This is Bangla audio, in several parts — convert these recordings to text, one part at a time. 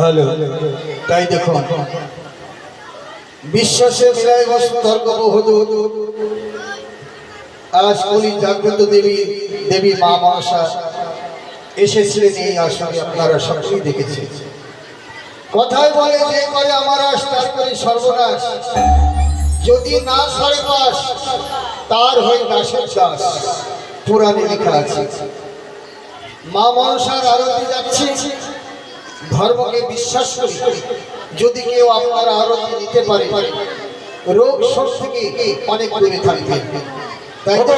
হ্যালো, তাই দেখুন বিশ্বাসে মিলাই তর্ক বহু আজ কলি জাগ্রত দেবী দেবী মা মনসা এসেছিলেন এই আসনে। আপনারা সকলেই দেখেছেন। কথায় বলে যে করে আমার আশ তার করে সর্বনাশ, যদি না সারে পাশ তার হয় দাসের দাস, পুরাণে লেখা আছে। মা মনসার আরতি যাচ্ছে, ধর্মকে বিশ্বাস করি যদি কেউ আপনার আরতি নিতে পারে রোগ শোক থেকে অনেক দূরে থাকবে। তাই তো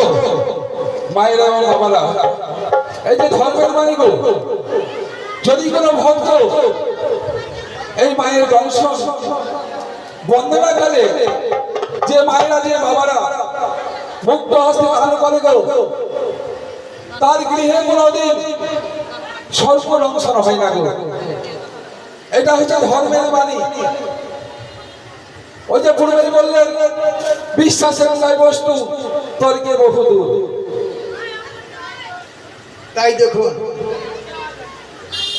মায়েরা এবং বাবারা, এই যে ধর্মের বাণী গো, যদি কোনো ভক্ত এই মায়ের দর্শন বন্দনাকালে যে মায়েরা যে বাবারা মুক্ত হস্তে দান করে গো, তার গৃহে কোনোদিন স্বল্প লঙ্ঘন হয় না গো। এটা হচ্ছে ধর্মের বাণী। ওই যে পূর্বে বললেন, বিশ্বাসের নাই বস্তু তর্কে বহুদূর। তাই দেখুন,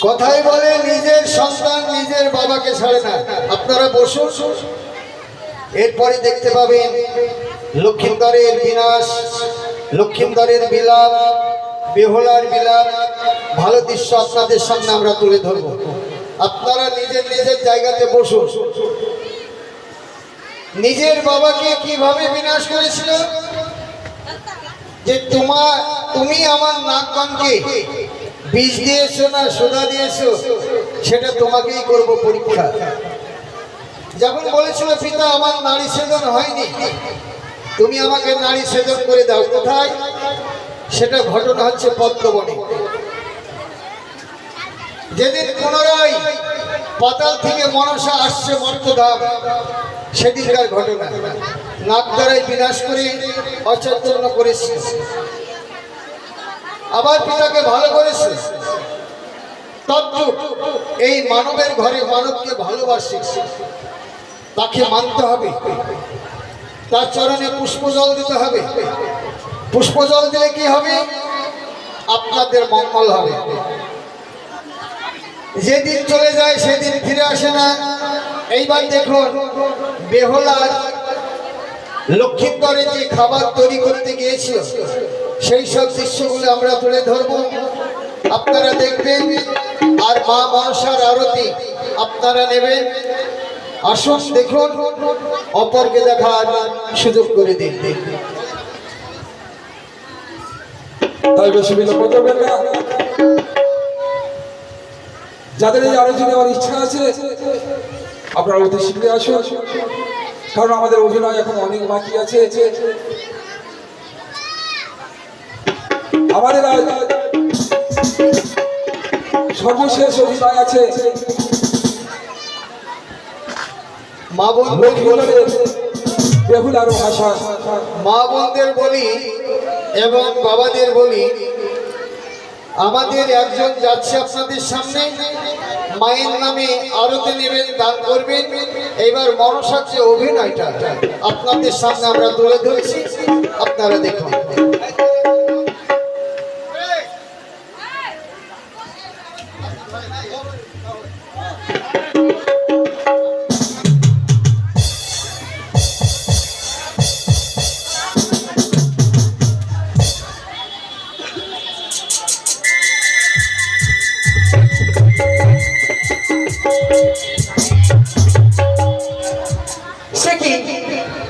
কথাই বলে নিজের সন্তান নিজের বাবাকে ছাড়ে না। আপনারা বসুন, এরপরে দেখতে পাবেন লক্ষিন্দরের বিনাশ, লক্ষিন্দরের বিলাপ, বেহুলার বিলাপ। ভালো দৃশ্য আপনাদের সামনে আমরা তুলে ধরব। আপনারা নিজের নিজের জায়গাতে বসুন। নিজের বাবাকে কিভাবে বিনাশ করেছিল, যে তুমি আমার নাক কানকে বীজ দিয়েছো না সোনা দিয়েছো, সেটা তোমাকেই করব পরীক্ষা। যখন বলেছিল পিতা আমার নারী ছেদন হয়নি, তুমি আমাকে নারী ছেদন করে দাও। কোথায়? সেটা ঘটনা হচ্ছে পদ্মবনে। যেদিন পুনরায় পাতাল থেকে মনসা আসছে মর্তধাম, সেদিনকার ঘটনা। নাক দ্বারাই বিনাশ করে অচৈতন্য করেছে, আবার পিতাকে ভালো করেছে। তদ্রূপ এই মানবের ঘরে মানবকে ভালোবাসে, তাকে মানতে হবে, তার চরণে পুষ্পজল দিতে হবে। পুষ্পজল দিলে কি হবে? আপনাদের মঙ্গল হবে। যেদিন চলে যায় সেদিন ফিরে আসে না। এইবার দেখুন, বেহুলার লক্ষিন্দরে যে খাবার তৈরি করতে গিয়েছিল, সেই সব দৃশ্যগুলো আমরা তুলে ধরব, আপনারা দেখবেন। আর মা মনসার আরতি আপনারা নেবেন। আসুন দেখুন, অপরকে দেখার সুযোগ করে দিন। তাই বেশি বিলম্ব করবেন না। যাদের এই আলোচনা নেওয়ার ইচ্ছা আছে, আপনারা অতি শীঘ্রই আসুন, কারণ আমাদের অভিনয় এখন অনেক বাকি আছে। আমাদের আজ সর্বশেষ অভিনয় আছে মা বোন বেহুলার ভাষা। মা বোনদের বলি এবং বাবাদের বলি, আমাদের একজন যাচ্ছে আপনাদের সামনে, মায়ের নামে আরতি নেবেন, দান করবেন। এইবার মনসার যে অভিনয়টা আপনাদের সামনে আমরা তুলে ধরেছি, আপনারা দেখুন।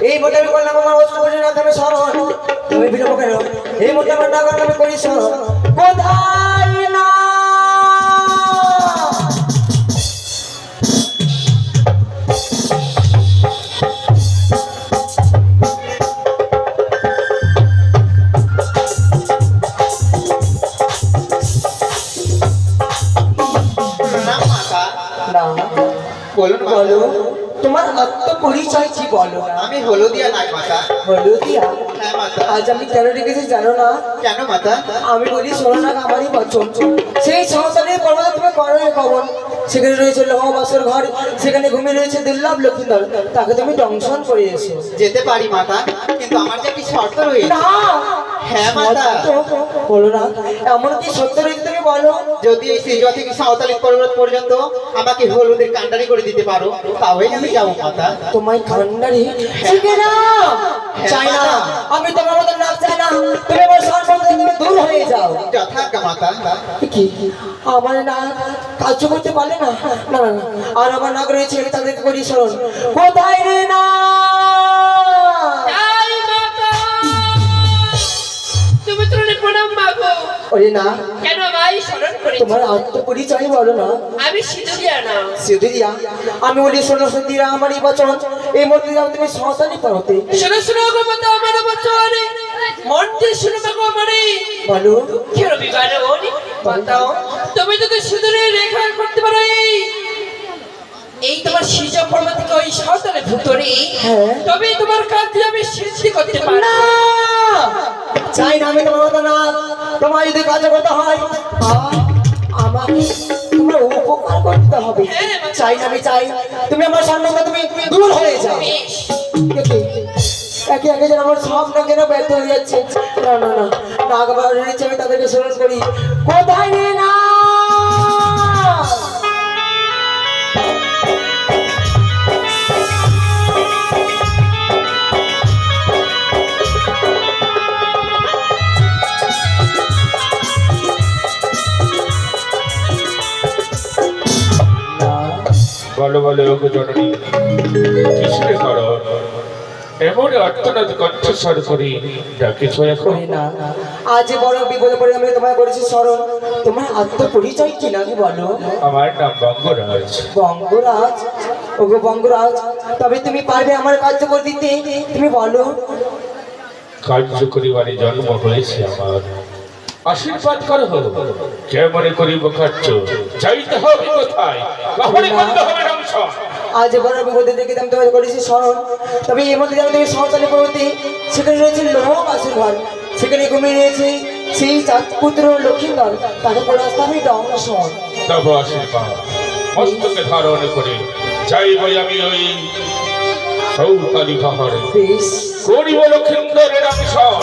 এই মোটা আমি করলাম আমার অস্ত্র করে না তুমি সরণ, তুমি বিলম্ব কেন? এই মোটা আমার না করলাম আমি করি সরণ। কোথায় না বলুন বলো, তোমার আত্মপরিচয় কি বলো? আমি হলদিয়া নাই মাতা। হলদিয়া? হ্যাঁ মাতা। আজ আমি কেন রেখেছি জানো না? কেন মাতা? আমি বলি শোনো না, আমারই বচন। সেই সংসারের পর্বতে তুমি করো কবন, সেখানে রয়েছে লহবাসর ঘর, সেখানে ঘুমিয়ে রয়েছে দুর্লভ লক্ষিন্দর, তাকে তুমি দংশন করে এসো। যেতে পারি মাতা, কিন্তু আমার যে একটি শর্ত রয়েছে। না, হ্যাঁ মাতা। বলো না, এমন কি সত্য রয়েছে তুমি বলো। যদি এই সিজুয়া থেকে সাঁওতালি পর্বত পর্যন্ত আমাকে হলুদের কান্ডারি করে দিতে পারো, তাহলে আমি যাবো মাতা। তোমায় কান্ডারি? ঠিক না, চাই না, আমি তোমার মতো নাচ চাই না। তুমি আমার সংসার থেকে তুমি দূর হয়ে যাও। যথাজ্ঞা মাতা। কি আমার না কাজ করতে পারলে না? না না না, আর আমার নাক রয়েছে, তাদেরকে করি স্মরণ। কোথায় রে না? তুমি তো প্রণাম মাগো। ওরে না, কেন ভাই স্মরণ করেছো? তোমার আত্মপরিচয় বলো না। আমি সিধুরিয়া না। সিধুরিয়া? আমি বলি শোনো সতীরা, আমারই বচন, এই মূর্তি দাম তুমি সংসারই পড়তে। শোনো শোনো গো মাতা, আমার বচন মন দিয়ে শুনো মাগো আমারে। বলো। কি রবিবার ওনি মাতাও, তুমি যদি সিধুরে রেখা করতে পারো, এই তোমার সিজা পর্বত থেকে ওই সাঁওতালে ভূত করি হ্যাঁ। তবে তোমার কাজে আমি সিদ্ধি করতে পারি না চাই না আমি তোমার কথা না, তোমার যদি কাজ করতে হয় আমাকে তোমার উপকার করতে হবে। চাই না আমি চাই তুমি আমার সামনে থেকে তুমি দূর হয়ে যাও। বেশ। একে একে যেন আমার স্বপ্ন কেন ব্যর্থ হয়ে যাচ্ছে। না না না না একবার নিচে আমি তাদেরকে স্মরণ করি। কোথায় রে না বলো বলো ওগো জননী কিসের করো এমন অর্থনাদ কণ্ঠস্বর করি ডাকিছ এখন করি না। আজ বড় বিপদে পড়ে আমি তোমায় করেছি স্মরণ। তোমার আত্মপরিচয় কি নাকি বলো? আমার নাম বঙ্গরাজ। বঙ্গরাজ? ওগো বঙ্গরাজ, তবে তুমি পারবে আমার কার্য করে দিতে? তুমি বলো। কার্য করিবারে জন্ম হয়েছে আমার, আশীর্বাদ করো কেমনে করিব কার্য, যাইতে হবে কোথায়, কাহরে করতে হবে দংশন। আজ বড় বিপদে দেখে আমি তোমায় করেছি স্মরণ। তবে এর মধ্যে যাবে তুমি সাঁওতালি পর্বতে, সেখানে রয়েছে লোহবাসুর ঘর, সেখানে ঘুমিয়ে রয়েছে সেই চাঁদ পুত্র লক্ষ্মীন্দর, তাকে পড়ে আসতে হবে দংশন। তব আশীর্বাদ মস্তকে ধারণ করে যাইব আমি ওই সৌতালি পাহাড়ে, বেশ করিব লক্ষ্মীন্দরের দংশন।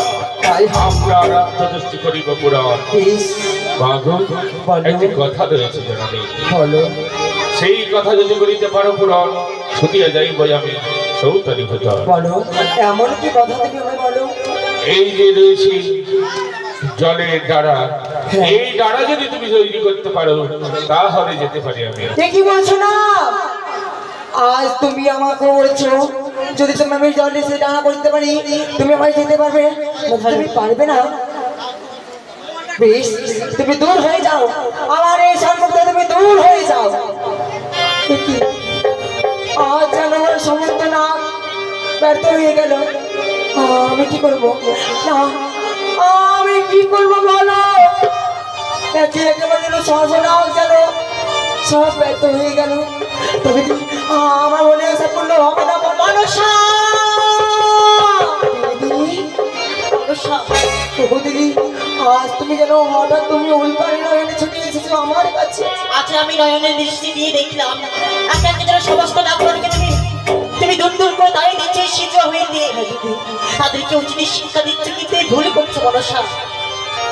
তাই আমরা রাজ্যদস্তি করিব পুরাণ। বেশ বাঘন বলো। একটি কথা রয়েছে জননী, বলো। সেই কথা যদি করিতে পারো পুরাণ, ছুটিয়া যাইব আমি সৌতালি ভিতর। বলো এমন কি কথা তুমি আমায় বলো। এই যে রয়েছে জলের ডাড়া, এই ডাড়া যদি তুমি তৈরি করতে পারো তাহলে যেতে পারি আমি। কি বলছো না? আজ তুমি আমাকে বলছো যদি তুমি আমি জলে সে ডানা করতে পারি তুমি আমায় যেতে পারবে? তুমি পারবে না। বেশ তুমি দূর হয়ে যাও, আমার এই সম্পর্ক তুমি দূর হয়ে যাও। কি? আজ যেন আমার সমস্ত না ব্যর্থ হয়ে গেল। আমি কি করবো? না আমি কি করবো বলো? একে একেবারে যেন সর্বনাশ গেল, সব ব্যর্থ হয়ে গেল। তবে কি আমার মনে আসা পূর্ণ হবে না? মানুষা দিদি, আজ তুমি যেন হঠাৎ তুমি উল্কারে নয়নে ছুটে এসেছো আমার কাছে। আচ্ছা আমি নয়নের দৃষ্টি দিয়ে দেখলাম একে একে যেন সমস্ত ডাক্তারকে তুমি দূর দূর করে দাঁড়িয়ে দিচ্ছে শীঘ্র হয়ে দিয়ে তাদেরকে উচিত শিক্ষা দিচ্ছে, কিন্তু এই ভুল করছো মনসা।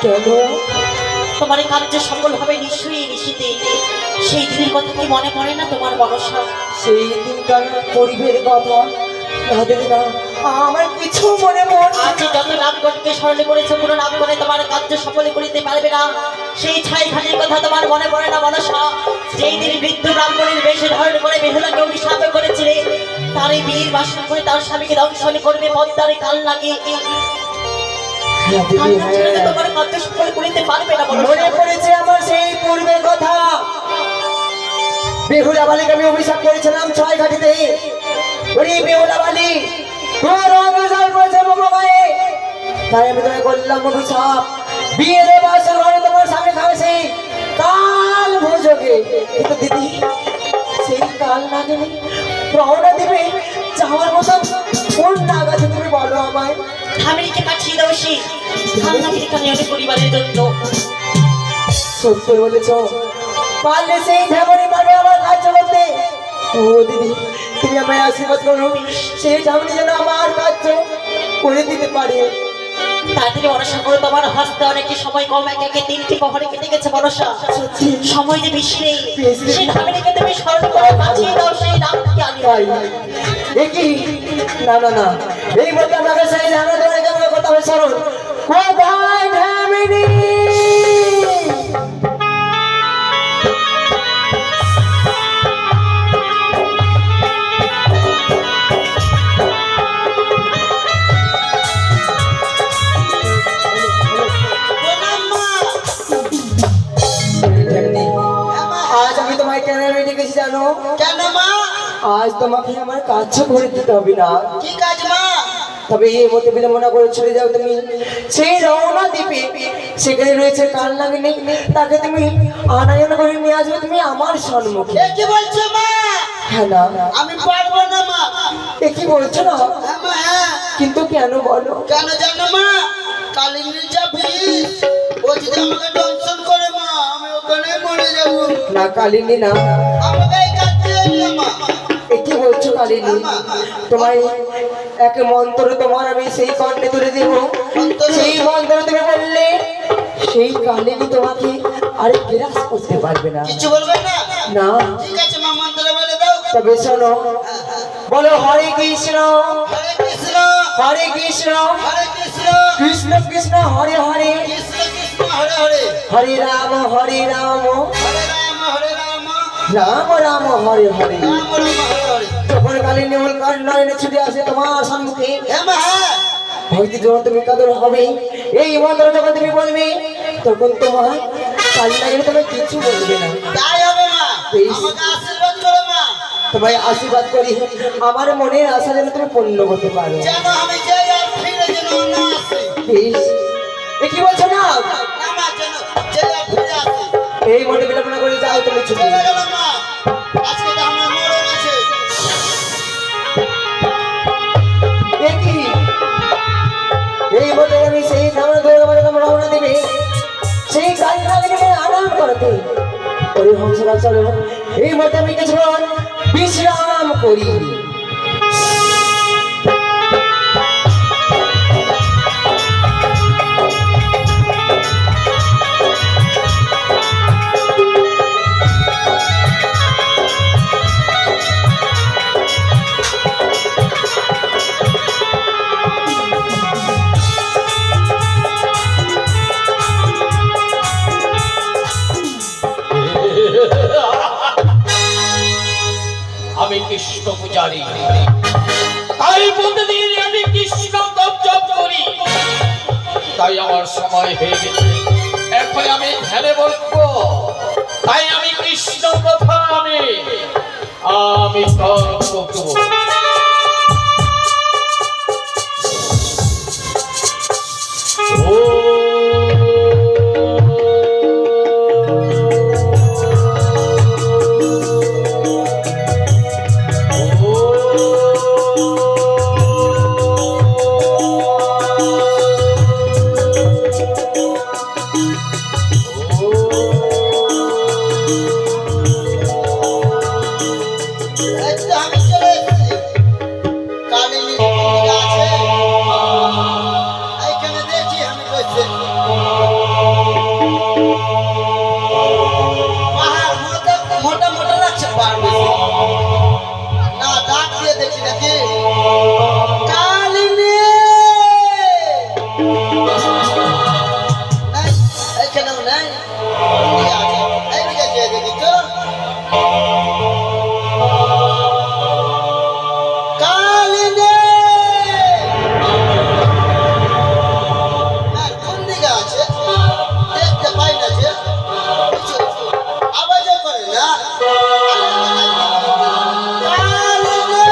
কেন? তোমার এই কার্য সফল হবে নিশ্চয়ই নিশ্চিতে। সেই দিনের কথা কি মনে পড়ে না তোমার মনসা? সেই দিনকার পরিবের কথা না দিদি না, আমার কিছু মনে পড়ছে। আজ যত নামগণকে স্মরণ করেছে পুরো নামগণে তোমার কার্য সফল করিতে পারবে না। সেই ছাই খানির কথা তোমার মনে পড়ে না মনসা? যেই দিন বৃদ্ধ ব্রাহ্মণের বেশে ধারণ করে বেহুলাকে অভিশাপ করেছিলে, তার এই বীর বাসন করে তার স্বামীকে দংশন করবে পদ্মারে কাল লাগিয়ে তোমার কার্য সফল করিতে পারবে না মনসা। মনে পড়েছে আমার সেই পূর্বের কথা। বেহুলা বালিকে আমি অভিশাপ করেছিলাম ছয় ঘাটিতে। ওরে বেহুলা বালি, তোর অভিশাপ করেছে বাবা গায়ে, তাই আমি তোমায় করলাম অভিশাপ। বিয়ের বাসর ঘরে তোমার সামনে খাওয়াছি কাল ভোজকে। কিন্তু দিদি সেই কাল না গেলে রওনা দিবে যাওয়ার মতো কোন নাগ আছে তুমি বলো আমায়? স্বামীকে পাঠিয়ে দাও সেই ধান্দাকে পরিবারের জন্য। সত্যি বলেছ, পারলে সেই ঝামনি পারবে আমার কাজ করতে। ও দিদি তুমি আমায় আশীর্বাদ করো, সেই ঝামনি যেন আমার কাজ করে দিতে পারে। তাড়াতাড়ি মনসা করো, তোমার হস্তে অনেকটি সময় কম, একে একে 3টি প্রহরে কেটে গেছে মনসা। সময় যে বেশি নেই, সেই ধামনিকে তুমি স্মরণ করে পাঠিয়ে দাও সেই নামকে আমি। তাই দেখি না না না, এই মধ্যে আমাকে সেই ঝামনি তোমার কেমন কথা হবে স্মরণ। কোথায় ঝামনি? আজ আমি তোমায় কেন ডেকেছি জানো? কেন মা? আজ তোমাকে আমার কাজ করে দিতে হবে না। কি কাজ মা? তবে এই মধ্যে বিলম্বনা করে চলে যাও তুমি সেই রওনা দ্বীপে, সেখানে রয়েছে কাল নাগিনী, তাকে তুমি আনায়ন করে নিয়ে আসবে তুমি আমার সম্মুখে। কি বলছো মা? হ্যাঁ না আমি পারবো না মা। কি বলছো না হ্যাঁ মা হ্যাঁ। কিন্তু কেন বলো? কেন জানো মা? কালিনীর যা বিষ, ও যদি আমাকে দংশন করে মা, আমি ওখানে মরে যাব। না কালিনী না, আমাকে এই কাজ দিও না মা। এ কি বলছো কালিনী? তোমায় এক মন্ত্র তোমার আমি সেই কর্ণে তুলে দেব, সেই মন্ত্র তুমি বললে সেই কালিনী তোমাকে আর গ্রাস করতে পারবে না। কিছু বলবে না? না ঠিক আছে মা, মন্ত্র বলে দাও। তবে শোনো, বলো হরে কৃষ্ণ হরে কৃষ্ণ হরে কৃষ্ণ হরে কৃষ্ণ কৃষ্ণ কৃষ্ণ হরে হরে কৃষ্ণ কৃষ্ণ হরে হরে হরে রাম হরে রাম হরে রাম হরে রাম রাম রাম হরে হরে। রাম রাম হরে হরে। যখন কালিনী নয়নে ছুটে আসে তোমার সম্মুখে, হ্যাঁ মা হ্যাঁ। ভক্তি যখন তুমি কাদর হবে, এই মন্ত্র যখন তুমি বলবে, তখন তোমার কালী লাগলে তুমি কিছু বলবে না। তাই হবে মা, বেশ। আমাকে আশীর্বাদ করো মা, তোমায় আশীর্বাদ করি আমার মনের আশা যেন তুমি পূর্ণ করতে পারো। যেন আমি যাই আর ফিরে যেন না আসি। বেশ, এ কি বলছো না? না মা, যেন যাই আর ফিরে আসি। এই মনে বিলম্বনা করে যাও তুমি ছুটে। চলে গেল মা, আজকে তো আমার মরণ আছে। এ কি? এই বলে আমি সেই ধামনা ধরে আমার নাম রওনা দেবে, সেই কালী লাগবে আরাম করতে। ওরে হংসরা চলো, এই মতে আমি কিছুক্ষণ বিশ্রাম করি। আমি কৃষ্ণ পূজারী, তাই প্রতিদিন আমি কৃষ্ণ তপ জপ করি। তাই আমার সময় হয়ে গেছে, এখন আমি ধ্যানে বসবো। তাই আমি কৃষ্ণ কথা আমি তপ করবো। এই তো আমি চলে এসেছি। কালিনী কোন দিকে আছে? এইখানে দেখি আমি বসে। পাহাড় মোটা মোটা লাগছে, পাহাড় বেশি। না, ডাক দিয়ে দেখি নাকি। কালিনী! নাই, এইখানেও নাই। কোন দিকে আছে? এইদিকে যেয়ে দেখি তো। কালিনী! হ্যাঁ, কোন দিকে আছে? দেখতে পাই না যে। আওয়াজও করে না। কালিনী!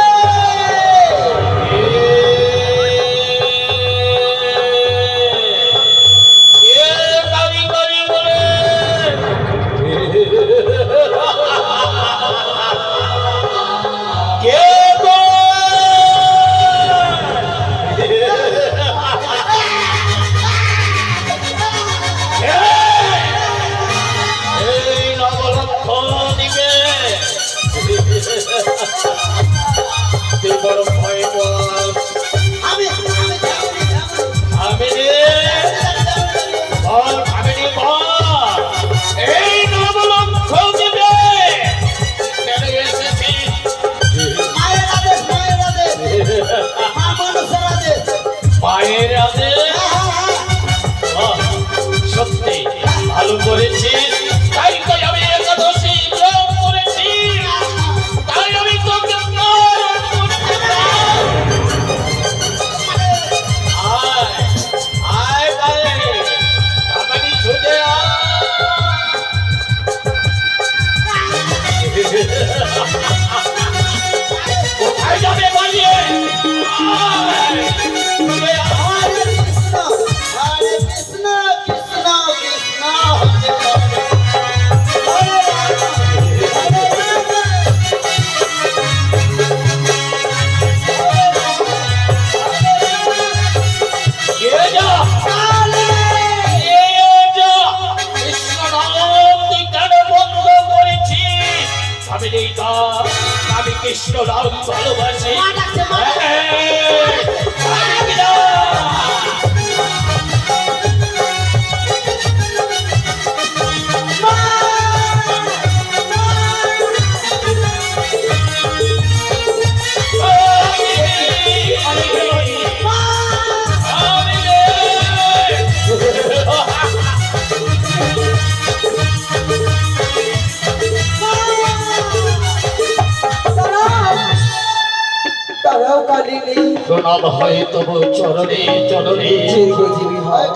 লাগিনি প্রণাম হয় তবু চরণে চরণে চিরজীবী হয়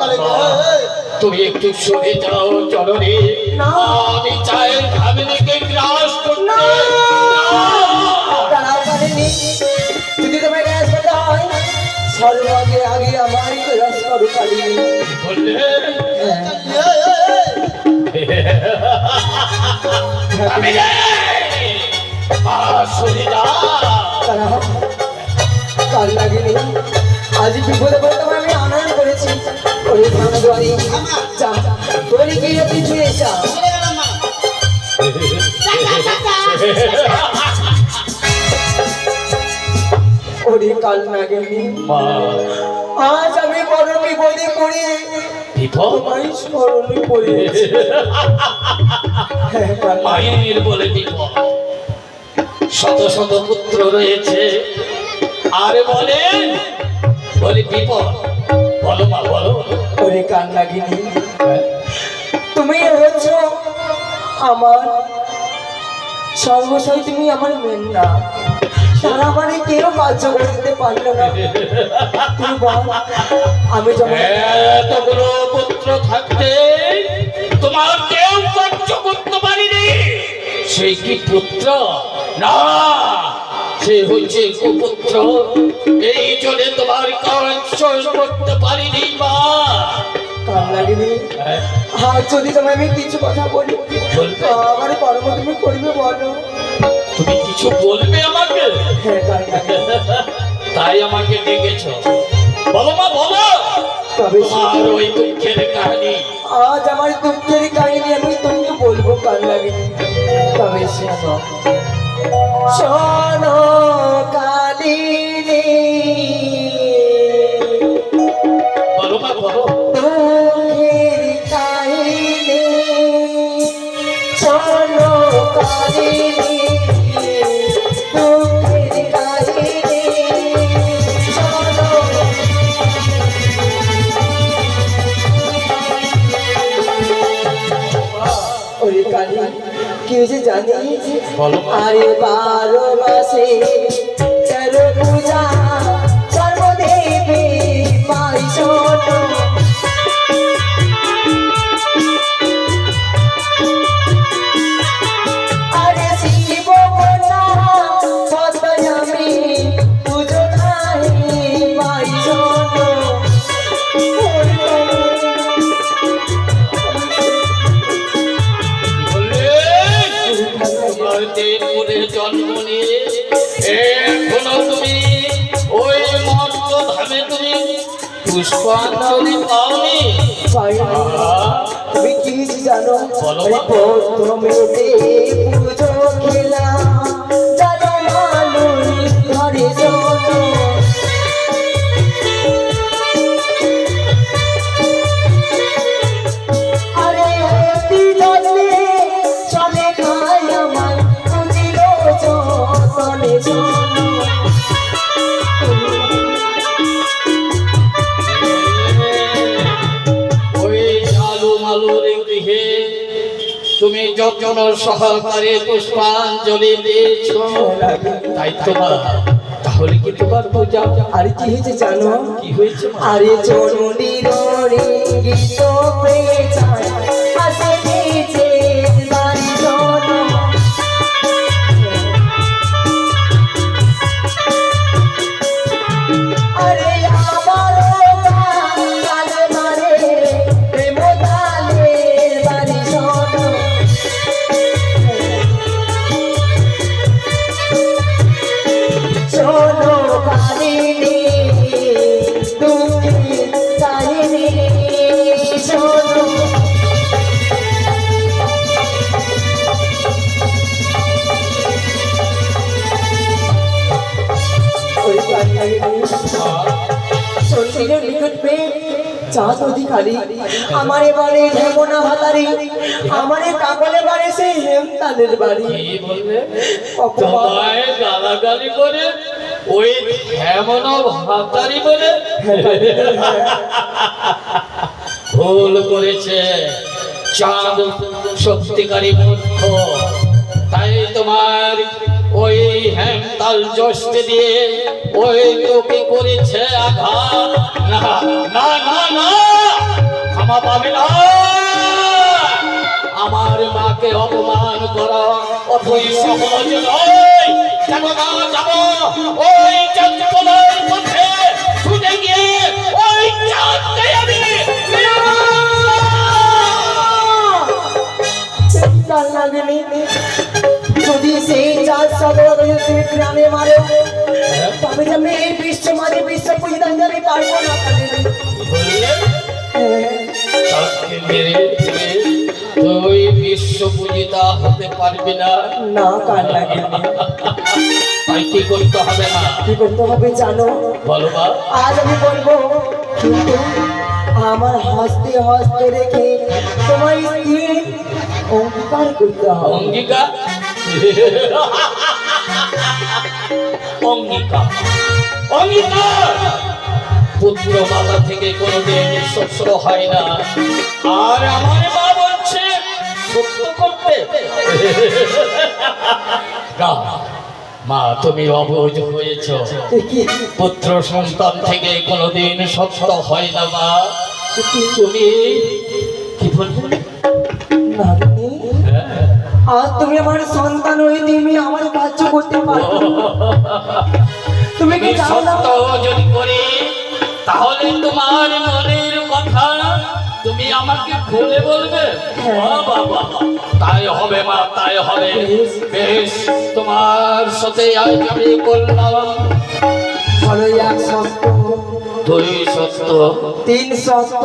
তুমি একটু সরে যাও চরণে না। আমি চাই ভাবিনিকে গ্রাস করতে তারাও পারেনি যদি তোমায় গ্রাস করতে হয় সর্বাগে আগে আমারই গ্রাস করো কালিনী বললে আমি সরে যা তারা কাল লাগেনি আজ বিপদে পড়ে তোমায় আমি আনয়ন করেছি ওরে ভাঙাদুয়ারি যা তোরে গিয়ে পিছিয়ে যা ওরে কাল লাগেনি মা আজ আমি বড় বিপদে পড়ে বিপদ তোমায় স্মরণে পড়েছি হ্যাঁ, কাল মায়ের বলে বিপদ শত শত পুত্র রয়েছে আর বলে বলে বিপদ বলো মা বলো ওরে কাল লাগেনি তুমি হচ্ছ আমার সর্বশয় তুমি আমার মেন না সারা মানে কেউ কার্য করতে পারলো না তুমি বল আমি যখন এতগুলো পুত্র থাকতে তোমার কেউ কার্য করতে পারিনি সেই কি পুত্র না সে হচ্ছে কুপুত্র এই জন্য তোমার কার্য করতে পারিনি মা কাল লাগেনি আর যদি তোমায় আমি কিছু কথা বলি বলবে? আমার কর্ম তুমি করবে বলো তুমি কিছু বলবে আমাকে হ্যাঁ কাল লাগেনি তাই আমাকে ডেকেছ বলো মা বলো তবে তোমার ওই দুঃখের কাহিনী আজ আমার দুঃখের কাহিনী আমি তোমাকে বলবো কাল লাগেনি তবে শোনো শোনো কালিনী বলো মা বলো দুঃখের কাহিনী শোনো কালিনী দুঃখের কাহিনী শোনো ওরে কালী কি হয়েছে জানিস বলো মা। আরে 12 মাসে 13 পূজা সর্বদেবী পাই শোনো আরে শিব মনা সত্যয়ামি পুজো নাই পাই শোনো দেবপুরে জন্ম নিয়ে এখনো তুমি ওই মহত্ব ধামে তুমি পুষ্পাঞ্জলি পাওনি তুমি কি জানো বলো আরে মা। প্রথমে পুজো খেলা জানো মানুষ ঘরে শোনো আরে একটি জলে চলে খায় আমার বুঝিল যতনে শোনো ওই আলু মালুর গৃহে তুমি যত্ন সহকারে পুষ্পাঞ্জলি দিয়েছ তাই তোমার তাহলে কি তোমার পূজা আরে কি হয়েছে জানো কি হয়েছে মা? আরে চন্ডির গীত পেছায় আসে নিচে বাড়ি শোনো আরে আমার কালে মারে প্রেম তালে বাড়ি শোনো শোনো কালিনী তুমি কাহিনী শোনো ওই কাহিনী সন্ধির নিকট পেয়ে চাঁদ অধিকারী আমারে বাড়ি হেমনা ভাতারি আমারে কাকলে বাড়ি সেই হেমতালের বাড়ি কি বলবে তোমায় গালাগালি করে ওই হেমন ভাতারি বলে ভুল করেছে চাঁদ সত্যিকারী মূর্খ তাই তোমার ওই হ্যাংতাল জস্তে দিয়ে ওই তোকে করেছে আঘাত। না না না না, ক্ষমা পাবে না। আমার মাকে অপমান করা অতই সহজ নয়। যাব না, যাব ওই চঞ্চলের পথে ছুটে গিয়ে ওই চাঁদকে আমি কাল লাগেনি যদি সেই চাঁদ সদর তুমি গ্রামে মারো, তবে যে আমি এই বিশ্ব মাঝে বিশ্ব পূজিতাম আমি পারবো না কালিনী। চাঁদকে মেরে তুই বিশ্ব পূজিতা হতে পারবি না। না কাল লাগেনি। তাই কি করতে হবে না? কি করতে হবে জানো? বলো মা। আজ আমি বলবো, কিন্তু আমার হস্তে হস্তে রেখে তোমার স্ত্রী অঙ্গীকার করতে হবে। অঙ্গীকার? অঙ্গীকার অঙ্গীকার পুত্র মাতা থেকে কোনোদিন সত্য হয় না। আর আমার মা বলছে সত্য করতে। না মা, তুমি অবুঝ হয়েছ। কি পুত্র সন্তান থেকে কোনোদিন সত্য হয় না মা। তুমি কি বলবে? নাগিনী, আজ তুমি আমার সন্তান হয়ে তুমি আমার কার্য করতে পারো। তুমি কি তুমি জানো না? সত্য যদি করি তাহলে তোমার মনের কথা তুমি আমাকে খুলে বলবে। বাবা, তাই হবে মা, তাই হবে। বেশ, তোমার সাথে আজ আমি করলাম। বলো এক সত্য, দুই সত্য, তিন সত্য,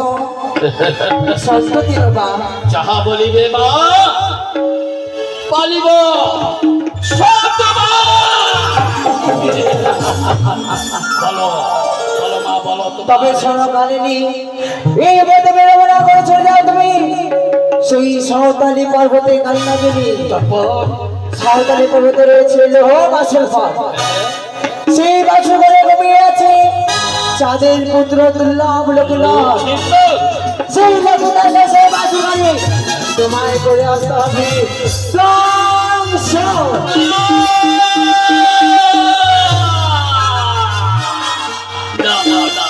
সত্য তিনবা। যাহা বলিবে মা পালিব। সত্য মা। বলো বলো মা, বলো তো। তবে শোনো কালিনী, এই পথে বেরোবো না করে চলে যাও তুমি সেই সাঁওতালি পর্বতে। কালিনাগিনী, তারপর সাঁওতালি পর্বতে রয়েছে লোহ বাসুর ঘর। সেই বাসুর ঘরে ঘুমিয়ে আছে চাঁদের পুত্র দুর্লভ লোকনাথ। সেই লোকনাথ সেই বাসুর ঘরে তোমায় করে আসতে হবে ধ্বংস। না, না, না।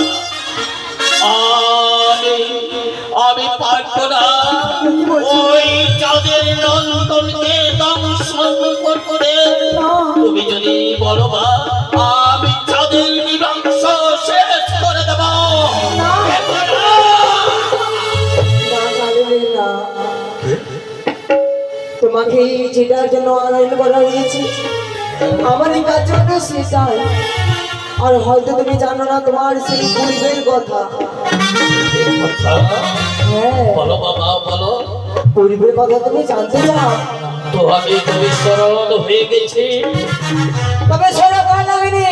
আমি পারবো না ওই চাঁদের নন্দনকে দংশন করতে। তুমি যদি বলো মা, আমি চাঁদের নিবংশ শেষ করে দেব। না, কালিনী, না। তোমাকে যেটার জন্য আনয়ন করা হয়েছে আমার এই কাজ জন্য সেটাই। আর হয়তো তুমি জানো না তোমার সেই পূর্বের কথা। হ্যাঁ, বলো বাবা, বলো। পূর্বের কথা তুমি জানতে চাও? তো আমি তো বিস্মরণ হয়ে গেছি। তবে শোনো কালিনী,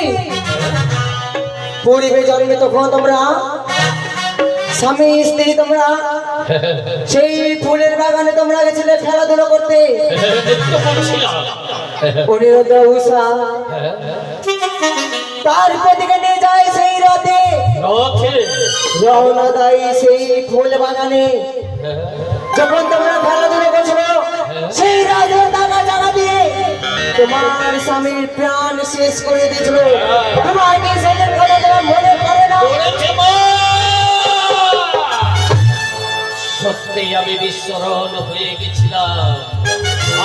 পূর্বে জন্মে তখন তোমরা স্বামী স্ত্রী তোমরা সেই ফুলের বাগানে তোমরা গেছিলে খেলাধুলো করতে। নৃত্য করছিলাম। অনিরুদ্ধ উষা তার প্রতিকে নিয়ে যায় সেই রথে, রথে রওনা দেয় সেই ফুল বাগানে। যখন তোমরা খেলাধুলো করছিল সেই রাজের টাকা জায়গা দিয়ে তোমার স্বামীর প্রাণ শেষ করে দিয়েছিল। তোমার কি সেদিন কথা তোমার মনে পড়ে না? করেছে মা। সত্যি আমি বিস্মরণ হয়ে গেছিলাম।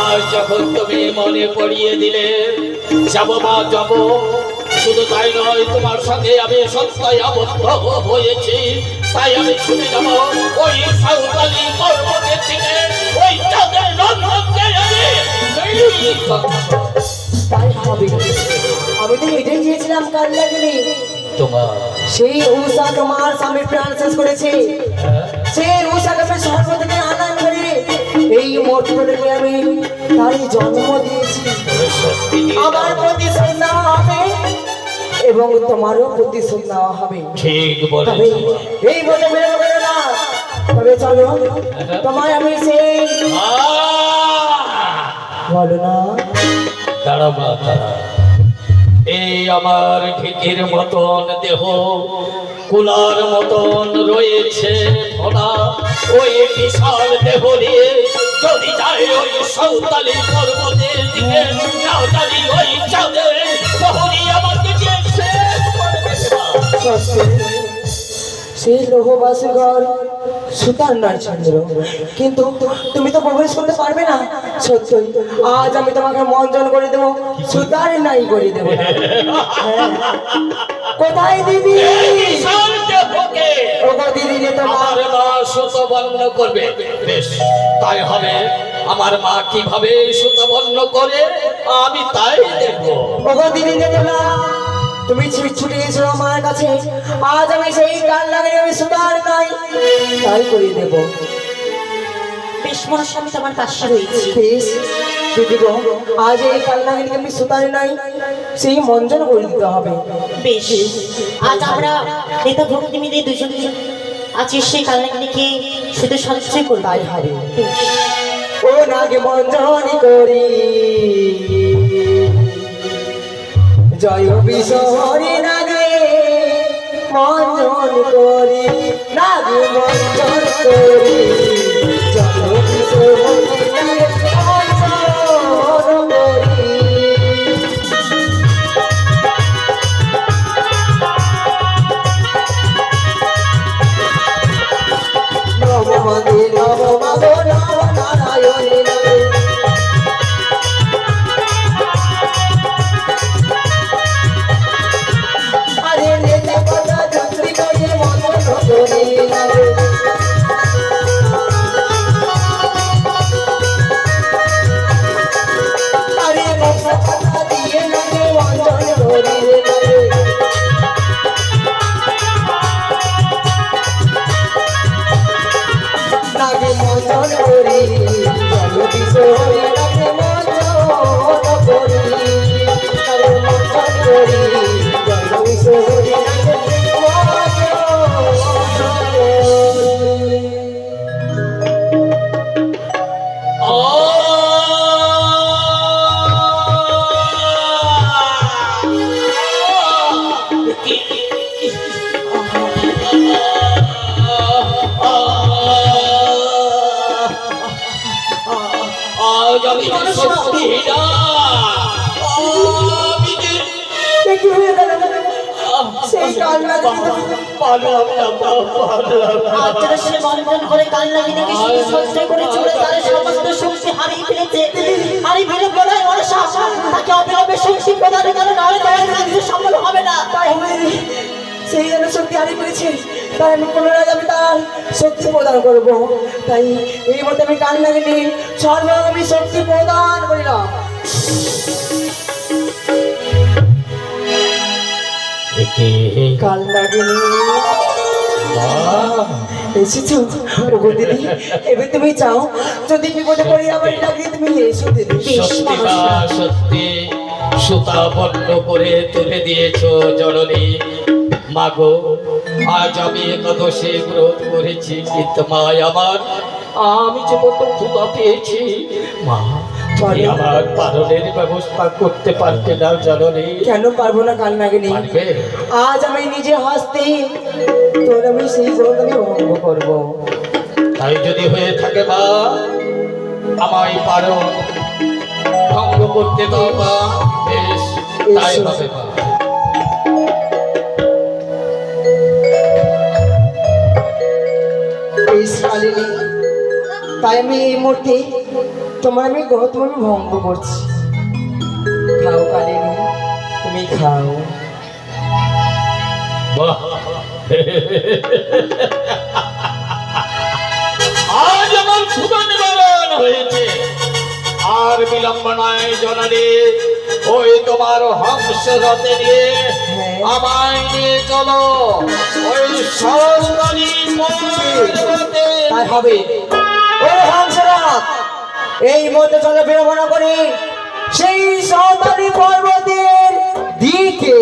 আর যখন তুমি মনে পড়িয়ে দিলে, যাব মা, যাব। শুধু তাই নয়, তোমার সঙ্গে আমি সত্যই আবদ্ধ হয়েছি। তাই আমি ছুটে যাব ওই সাঁওতালি পর্বতের দিকে, ওই চাঁদের নন্দনকে আমি তাই হবে। আমি তো এটাই চেয়েছিলাম কালিনী, তোমার সেই উষা তোমার স্বামীর প্রাণ শেষ করেছে। সেই উষাকে আমি স্বর্গ থেকে আনয়ন করে এই মর্তকে আমি তারই জন্ম দিয়েছি। আমার প্রতিশোধ নেওয়া হবে এবং তোমারও প্রতিশোধ নেওয়া হবে। ঠিক তবে বলেছ। এই বলে বেরো বেরো না। তবে চলো তোমায় আমি সেই বলো না। দাঁড়া মা, দাঁড়া। এই আমার ঢেকের মতন দেহ, কুলার মতন রয়েছে ভরা, ওই বিশাল দেহ নিয়ে যদি যায় ওই সাঁওতালি পর্বতের দিকে সাঁওতালি ওই চাঁদের প্রহরী আমাকে যে শেষ করে দেবে মা। সত্যি সেই লোহবাসী ঘর সুতার নয় চন্দ্র, কিন্তু তুমি তো প্রবেশ করতে পারবে না। সত্যই আজ আমি তোমাকে মঞ্জন করে দেবো, সুতার নাই করে দেবো না। হ্যাঁ। কোথায় দিদি? বিশাল দেহকে ওগো দিদি রে তোমার আমার মা সুতবর্ণ করবে। বেশ, তাই হবে। আমার মা কিভাবে সুতবর্ণ করে আমি তাই দেখবো। ওগো দিদি রে তোমার তুমি ছুটে এসো আমার কাছে, আজ আমি সেই গান লাগিয়ে আমি সুতার নাই তাই করে দেবো। বেশ মনসা, আমি তোমার পাশে রয়েছি। বেশ দিদি গো, আজ এই কাল লাগিয়ে আমি সুতার নাই সেই মঞ্জন করে দিতে হবে। বেশ, আজ আমরা নেতা ভক্তি মিলে দুজন আজ সেই কালনাগিনীকে শুধু সঞ্চয় করবো। তাই হবে। বেশ, ও নাগে মঞ্জন করি জয় বিশহরি নাগে মঞ্জন করি, নাগে মঞ্জন করি জয় বিশহরি নাগে মঞ্জন করি। নম মদে নম মাধ নম নারায়ণী নামে আরে নেতে কথা যন্ত্রী করে মন ধরে নামে আরে মশা কথা দিয়ে নামে মঞ্জন ধরে নামে নাগে মঞ্জন করি জয় কিশোরী নাগে মঞ্জন করি, নাগে মঞ্জন করি জয় কিশোরী নাগে মঞ্জন করি। আজ আমি সত্যি না, আমি যে এ কি হয়ে গেল? সেই কাল লাগিয়ে পারলাম না, পারলাম না। আজ যারা সে মঞ্জন করে কালনাগিনীকে শুধু সঞ্চয় করে চলে তারা সমস্ত শক্তি হারিয়ে ফেলেছে। হারিয়ে ফেলে বলায় মনসা তাকে অবিলম্বে শক্তি প্রদানের কারণে নাহলে তোমার কার্য সফল হবে না। তাই হবে সেই জন্য শক্তি হারিয়ে ফেলেছে, তাই আমি পুনরায় আমি তার শক্তি প্রদান করবো। তাই এই মতে আমি কাল লাগিনি সর্বগামী শক্তি প্রদান করিলাম। কাল লাগিনি এসেছো ওগো দিদি, এবার তুমি যাও, যদি বিপদে পড়ি আবার লাগিয়ে তুমি এসো দিদি। সত্যি মা, সত্যি সুতা বন্ধ করে তুলে দিয়েছো জননী। মাগো, আজ আমি একাদশী ব্রত করেছি, কিন্তু মা আমার আমি যে কত ক্ষুধা পেয়েছি মা, তুমি আমার পালনের ব্যবস্থা করতে পারবে না জননী? কেন পারবো না কাল লাগিনি? পারবে? আজ আমি নিজে হাসতে তোর আমি সেই ব্রত আমি ভঙ্গ করবো। তাই যদি হয়ে থাকে মা, আমায় পারো ভঙ্গ করতে দাও মা। বেশ, তাই হবে মা। এই শালিনী, তাই আমি এই মুহূর্তে তোমার আমি গৌতম আমি ভঙ্গ করছি। খাও কালিনী, তুমি খাও। বাহ! আজ আমার ক্ষুধা নিবারণ হয়েছে। আর বিলম্ব নয় জননী, ওই তোমার হংস রথে নিয়ে আমায় নিয়ে চলো ওই সরকারি পর্বতে। তাই হবে। ও হংসরাত, এই মধ্যে চলে বিড়ম্বনা করি সেই সাঁওতালি পর্বতের দিকে।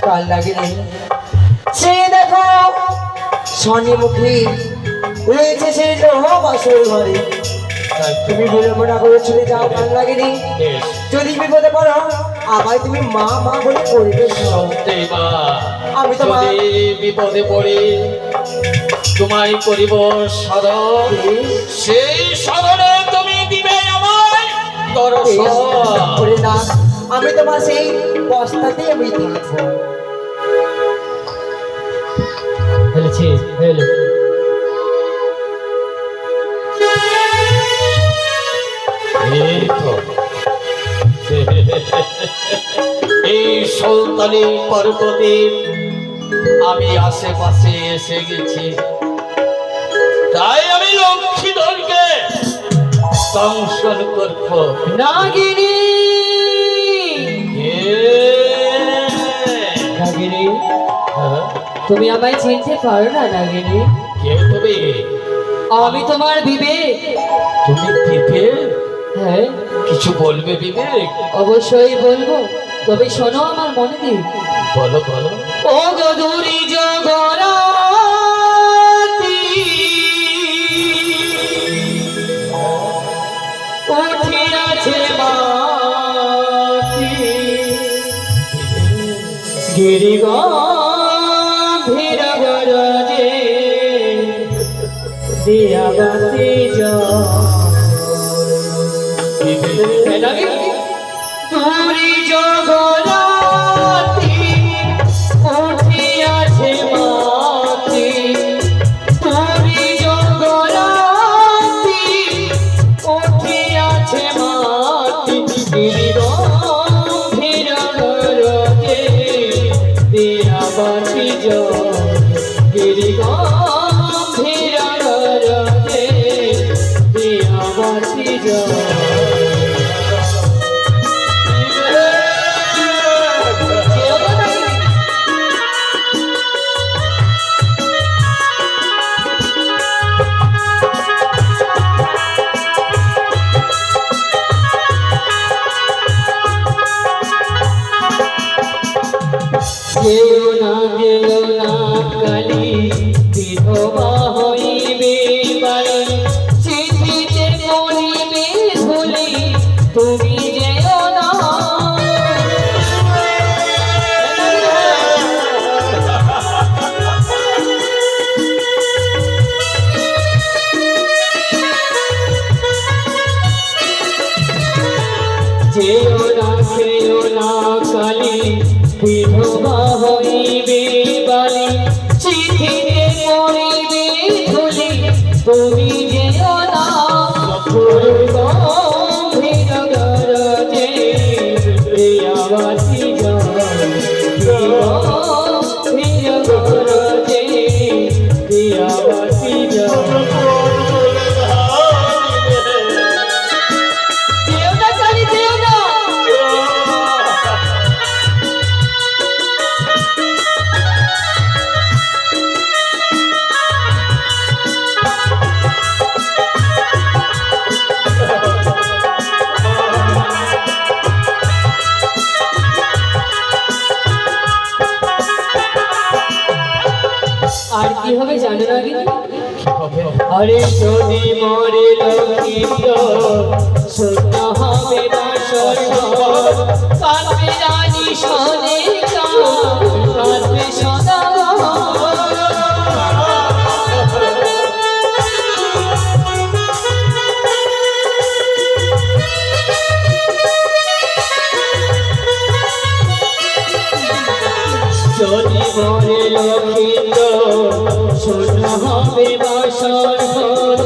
কাল লাগিনি সে দেখো স্বর্ণমুখী রয়েছে সেই বাসর ঘরে। তুমি বিলম্ব না করে চলে যাও, ভালো লাগেনি। বেশ যদি বিপদে পড়ো আবার তুমি মা মা বলে করবে। সত্যি মা, আমি তোমার- যদি বিপদে পড়ে তোমায় করিব স্মরণ, সেই স্মরণে তুমি দিবে আমায় দর্শন। করে না, আমি তোমার সেই বস্তাতে আমি থাকবো। ফেলেছি ফেলে এই তো এই সুলতানি পর্বতে আমি আশেপাশে এসে গেছি, তাই আমি লক্ষ্মীধরকে দংশন করব। নাগিনী নাগিনী, তুমি আমায় চিনতে পারো না নাগিনী? কে তুমি? আমি তোমার বিবেক। তুমি বিবেক? হ্যাঁ, কিছু বলবে বিবেক? অবশ্যই বলবো, তবে শোনো আমার মনে দিয়ে। বলো বলো। ও গদুরি জগরাতি উঠিয়াছে মাটি, গিরিগম্ভীর গরজে দিয়াবাতি তুরি জগরাতি উঠিয়াছে মাটি, তুরি জগরাতি উঠিয়াছে মাটি, গিরিগম্ভীর গরজে দিয়াবাতি গিরিগম্ভীর গরজে দিয়াবাতি যেও না কালী বিধবা হইবে বাড়ি, চিঠিতে করিবে ভুলি তুমি যেও না। যেও না কালী বিধবা হইবে বালি, চিঠিতে পড়িবে ধুলি তুমি যেও না। গম্ভীর গরজে দিয়াবাতি গম্ভীর গরজে দিয়াবাতি যেও না কালী যেও না। আর কি হবে জানো না কিন্তু? আরে যদি মরে লক্ষ্মীন্দর সত্য হবে বাসর ঘর, কাঁদবে রানী শোনে কাঁদবে সদা। যদি মরে লক্ষ্মীন্দর শূন্য হবে বাসর ঘর,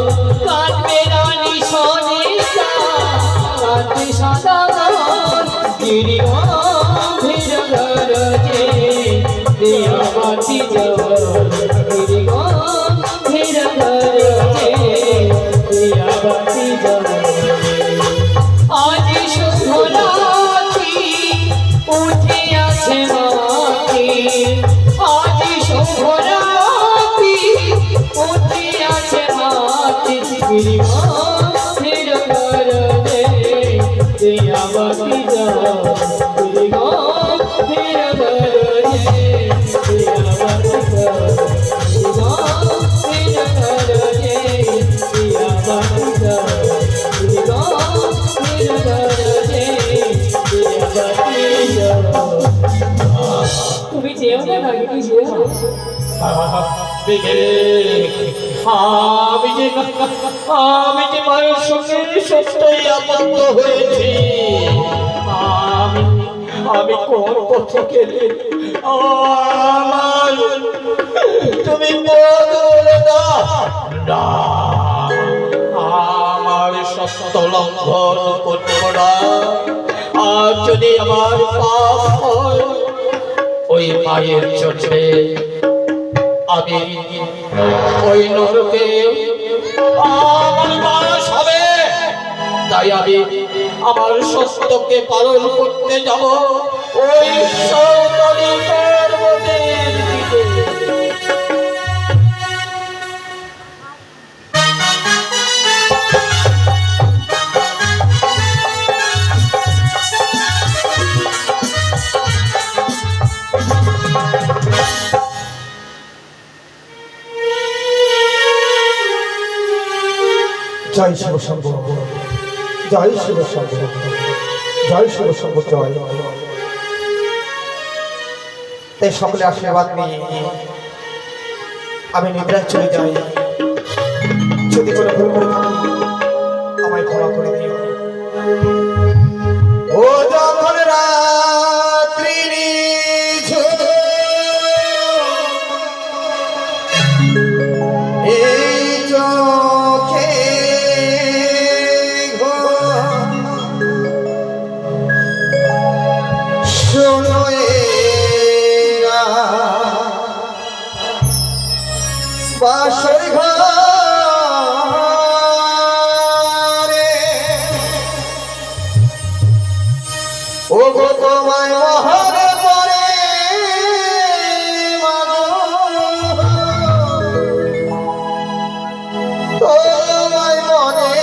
কাঁদবে রানী শোনে কাঁদবে সদাগর, গিরিগম্ভীর গরজে দিয়াবাতি গিরিগম্ভীর গরজে দিয়াবাতি আজ শুভ রাত্রি উঠিয়াছে মাটি, আজ শুভ রাত্রি উঠিয়াছে মাটি, গিরিগম্ভীর গরজে দিয়াবাতি গিরিগম্ভীর গরজে দিয়াবাতি গিরিগম্ভীর গরজে যেও না নাগিনী যেও না। আমি যে মায়ের সঙ্গে সত্যই আবদ্ধ হয়েছি। আমি কোন পথে গেলে আমার তুমি পথ বলে দাও না, আমার সত্য লঙ্ঘন করব না। আর যদি আমার পাপ হয় ওই মায়ের চোখে আমি ওই নরকে আমার বাস হবে। তাই আমি আমার সত্যকে পালন করতে যাব ওই সৌতলী পর্বতের দিকে। জয় শিব শম্ভ, জয় শিব শম্ভ, জয় শিব শম্ভ, জয়। তাই সকলে আশীর্বাদ নিয়ে আমি নিদ্রায় চলে যাই। যদি কোনো ভুল করে থাকি আমায় ক্ষমা করে দিও। ও যখন রাত্রি নিঝুম এই চোখে শোনো বাসর ঘরে ও গো তোমায় মহারে পরে তোমায় মনে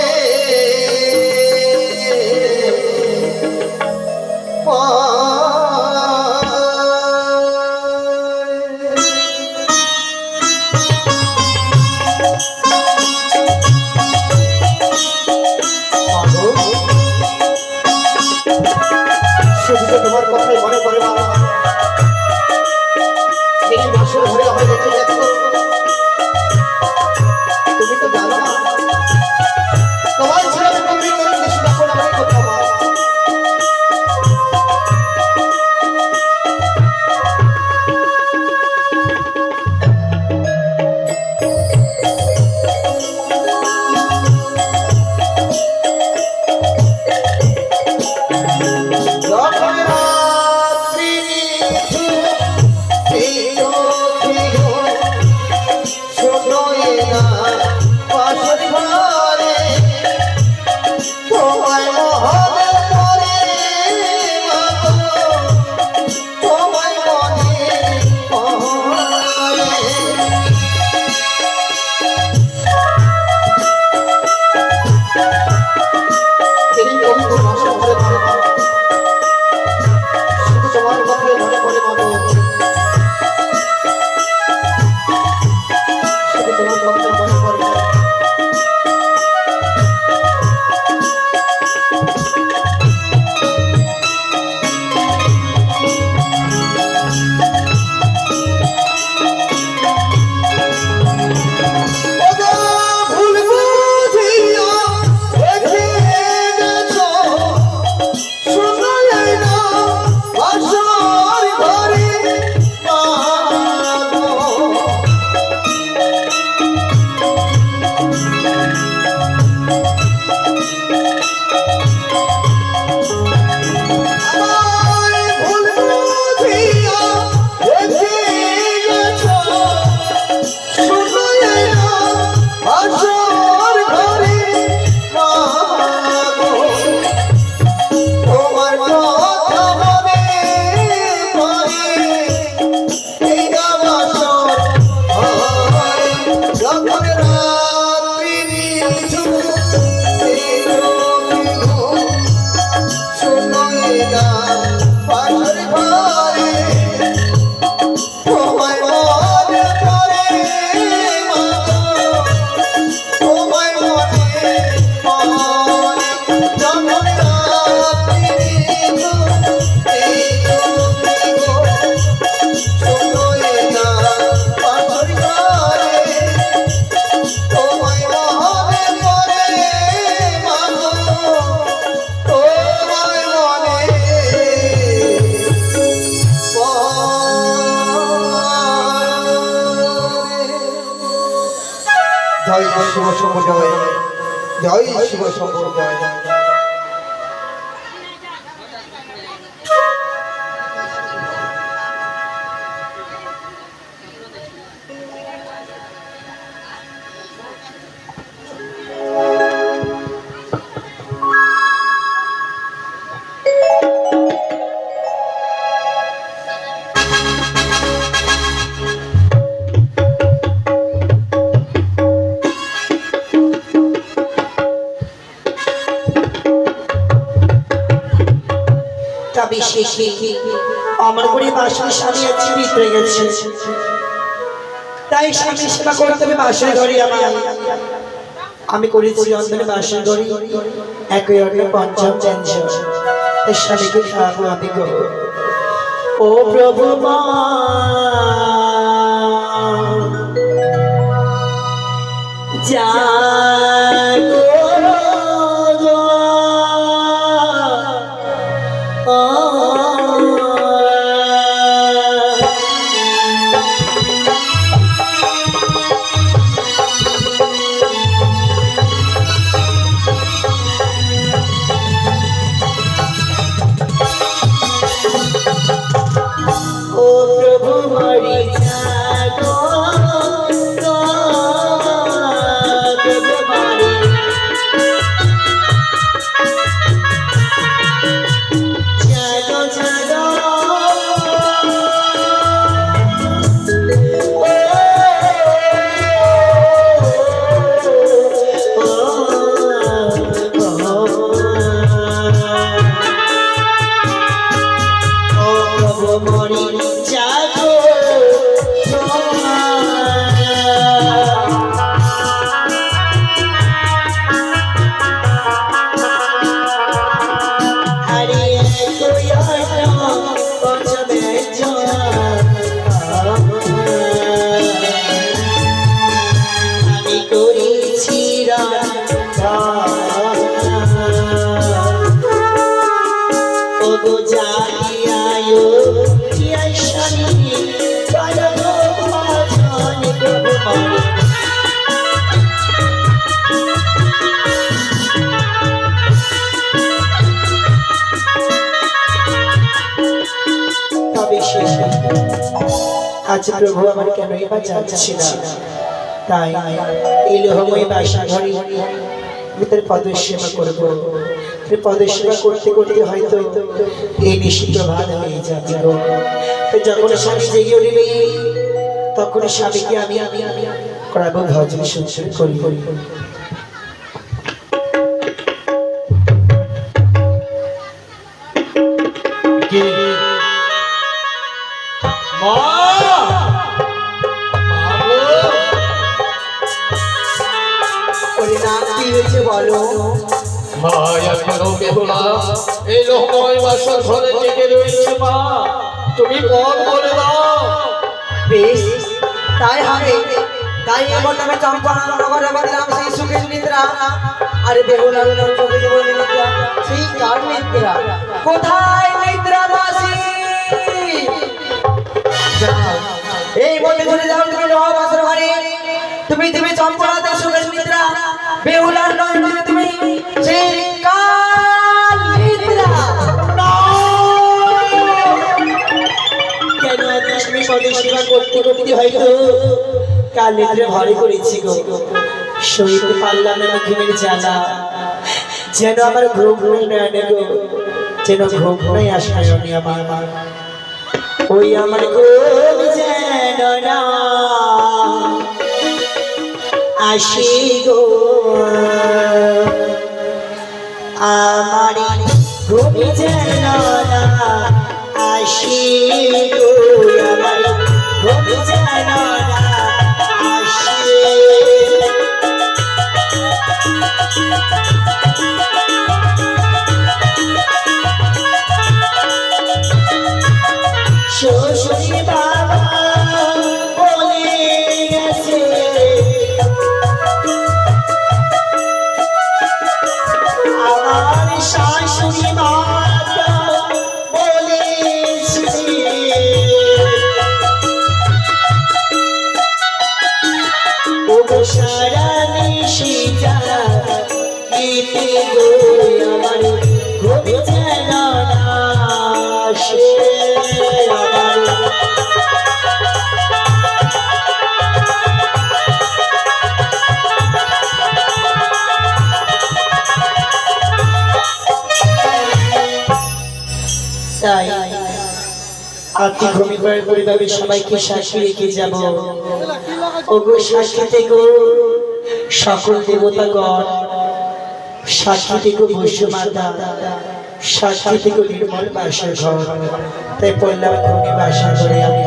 জয় শিব শম্ভু জয়, জয় শিব শম্ভু জয়। তবে শেষে আমার করে বাসুর স্বামী আজ জীবিত হয়ে গেছে, তাই স্বামী সেবা করতে হবে বাসের ঘরে। আমি করেছি অন্তরে বাসের ঘরে একই অর্থে পঞ্চম ব্যঞ্জন, তাই স্বামীকে খাওয়াবো আমি গো। ও প্রভু মা জাগো গো, ও প্রভু মরি জাগো গো, প্রভু মরি জাগো জাগো, ও প্রভু মরি জাগো হারিয়ে আমি করেছি ও গো জানিয়ায় স্বামী তবে শেষে আজ প্রভু আমার কেন এবার যাচ্ছি না, তাই এই লোহময় বাসা ঘরে ভিতরে পদের সেবা করবো। পদের সেবা করতে করতে হয়তো এই নিশি প্রভাত হয়ে যাবে গো। তো যখন স্বামী জেগে উঠবে তখন স্বামীকে আমি করাবো ভজন সংসার করি। মা, ওরে না কি হয়েছে বলো? মা এখনো বেহুলা এই লোহময় বাসর ঘরে জেগে রয়েছে। মা তুমি পথ বলে দাও। বেশ তাই হবে, তাই এমন নামে চম্পা নগর দিলাম সেই সুখের নিদ্রা। আরে বেহুলা চোখে জীবন নিদ্রা, সেই কার নিদ্রা? কোথায় নিদ্রা দাসী? যাও এই মধ্যে চলে যাও তুমি লোহা বাসর ঘরে, তুমি তুমি চম্পা সুখের নিদ্রা, বেহুলার নয় তুমি সেই কার নিদ্রা। কেন তুমি পদের সেবা করতে করতে হয়তো কাল নিদ্রে ভরে করেছি গো, সইতে পারলাম না ঘুমের জ্বালা, যেন আমার ঘুম নয় গো, যেন ঘুম নাই আসায় আমার, ওই আমার ঘুম যেন না আসি গো, আমার ঘুম যেন না আসি গো, আমার ঘুম যেন না আসি। শ্বশুরি বাবা বলে গেছে আমার শাশুড়ি মাতা বলেছে ও সারা আজকে ঘুমিয়ে পরিবারে সবাইকে সাক্ষী রেখে যাব। ওগো সাক্ষী থেকো সকল দেবতাগণ, সাক্ষী থেকো বৈশ্য মাতা, সাক্ষী থেকো নির্মল বাসর ঘর। তাই পড়লাম ঘুমিয়ে বাসা করে আমি